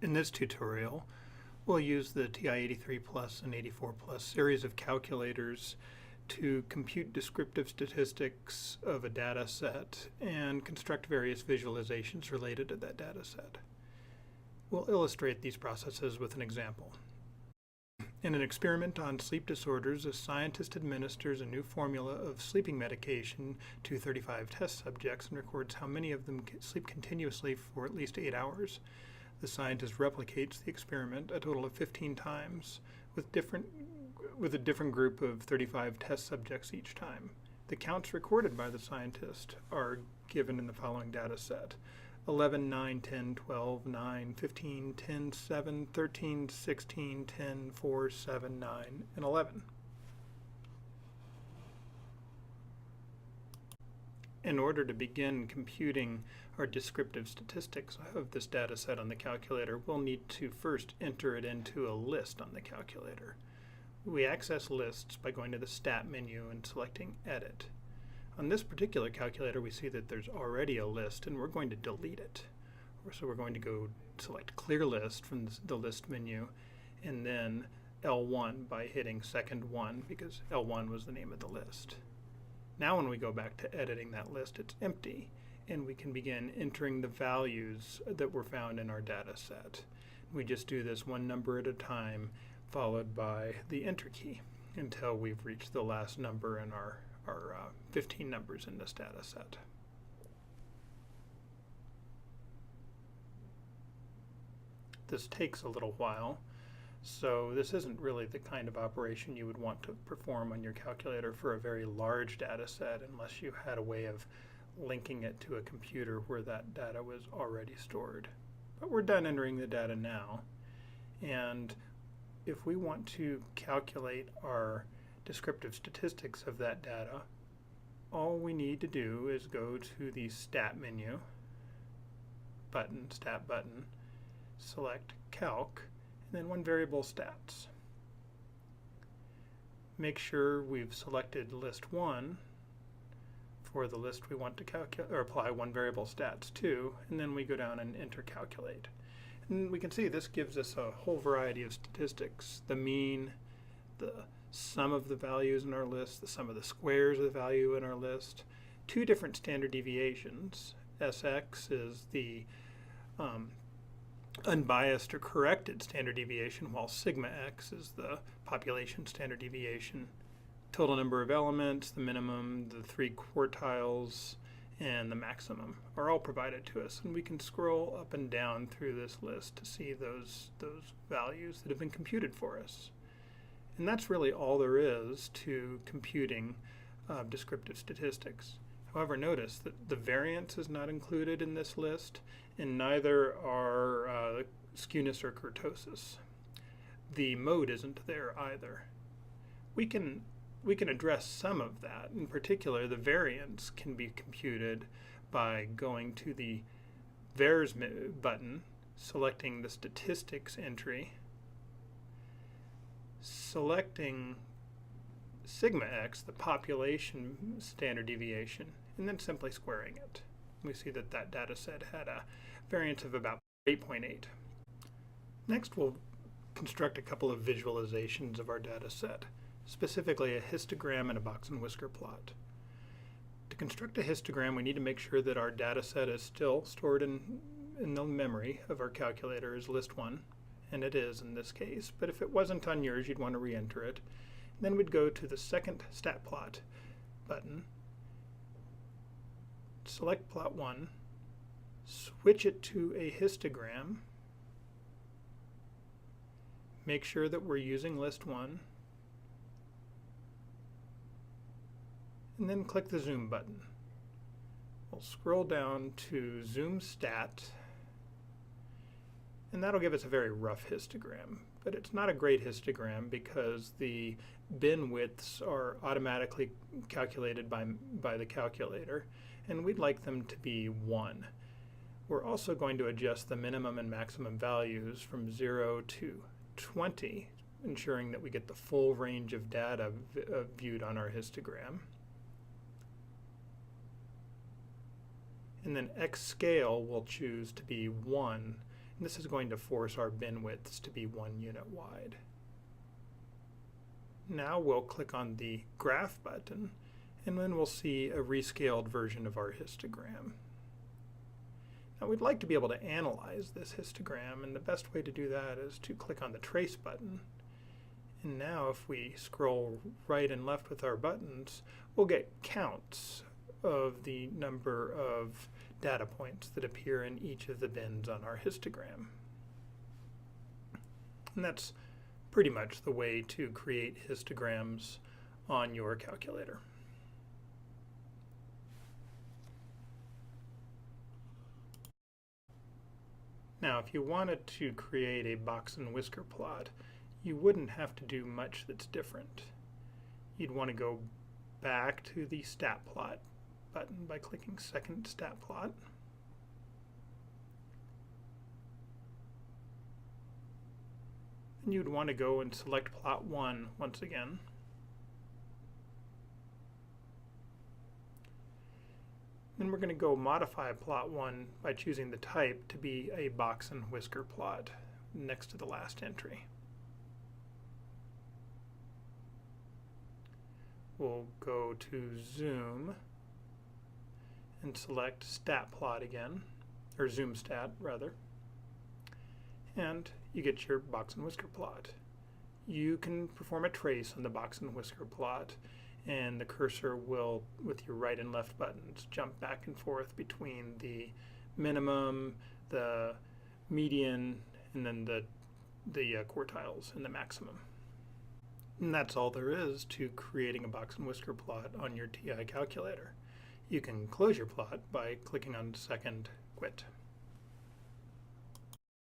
In this tutorial, we'll use the TI-83 Plus and 84 Plus series of calculators to compute descriptive statistics of a data set and construct various visualizations related to that data set. We'll illustrate these processes with an example. In an experiment on sleep disorders, a scientist administers a new formula of sleeping medication to 35 test subjects and records how many of them sleep continuously for at least 8 hours. The scientist replicates the experiment a total of 15 times with a different group of 35 test subjects each time. The counts recorded by the scientist are given in the following data set: 11, 9, 10, 12, 9, 15, 10, 7, 13, 16, 10, 4, 7, 9, and 11. In order to begin computing our descriptive statistics of this data set on the calculator, we'll need to first enter it into a list on the calculator. We access lists by going to the Stat menu and selecting Edit. On this particular calculator, we see that there's already a list, and we're going to delete it. So we're going to go select Clear List from the List menu, and then L1 by hitting second 1, because L1 was the name of the list. Now when we go back to editing that list, it's empty, and we can begin entering the values that were found in our data set. We just do this one number at a time, followed by the Enter key, until we've reached the last number in our 15 numbers in this data set. This takes a little while, so this isn't really the kind of operation you would want to perform on your calculator for a very large data set unless you had a way of linking it to a computer where that data was already stored. But we're done entering the data now, and if we want to calculate our descriptive statistics of that data, all we need to do is go to the Stat menu button, Stat button, select Calc, and then one variable Stats. Make sure we've selected List 1 for the list we want to calculate or apply one variable Stats to, and then we go down and enter Calculate. And we can see this gives us a whole variety of statistics: the mean, the sum of the values in our list, the sum of the squares of the value in our list, two different standard deviations. Sx is the unbiased or corrected standard deviation, while sigma x is the population standard deviation. Total number of elements, the minimum, the 3 quartiles, and the maximum are all provided to us, and we can scroll up and down through this list to see those values that have been computed for us. And that's really all there is to computing descriptive statistics. However, notice that the variance is not included in this list, and neither are skewness or kurtosis. The mode isn't there either. We can address some of that. In particular, the variance can be computed by going to the Vars button, selecting the statistics entry, selecting sigma x, the population standard deviation, and then simply squaring it. We see that that data set had a variance of about 8.8. Next, we'll construct a couple of visualizations of our data set, specifically a histogram and a box and whisker plot. To construct a histogram, we need to make sure that our data set is still stored in the memory of our calculator as list 1, and it is in this case, but if it wasn't on yours, you'd want to re-enter it. Then we'd go to the second Stat Plot button, select Plot 1, switch it to a histogram, make sure that we're using list 1, and then click the Zoom button. We'll scroll down to Zoom Stat, and that'll give us a very rough histogram. But it's not a great histogram because the bin widths are automatically calculated by the calculator, and we'd like them to be 1. We're also going to adjust the minimum and maximum values from 0 to 20, ensuring that we get the full range of data viewed on our histogram. And then X scale we'll choose to be 1, And this is going to force our bin widths to be 1 unit wide. Now we'll click on the graph button, and then we'll see a rescaled version of our histogram. Now we'd like to be able to analyze this histogram, and the best way to do that is to click on the trace button. And now if we scroll right and left with our buttons, we'll get counts of the number of data points that appear in each of the bins on our histogram. And that's pretty much the way to create histograms on your calculator. Now, if you wanted to create a box and whisker plot, you wouldn't have to do much that's different. You'd want to go back to the stat plot button by clicking second stat plot. And you'd want to go and select plot 1 once again. Then we're going to go modify plot 1 by choosing the type to be a box and whisker plot next to the last entry. We'll go to zoom and select stat plot again, or zoom stat rather, and you get your box and whisker plot. You can perform a trace on the box and whisker plot, and the cursor will, with your right and left buttons, jump back and forth between the minimum, the median, and then the quartiles and the maximum. And that's all there is to creating a box and whisker plot on your TI calculator. You can close your plot by clicking on second quit.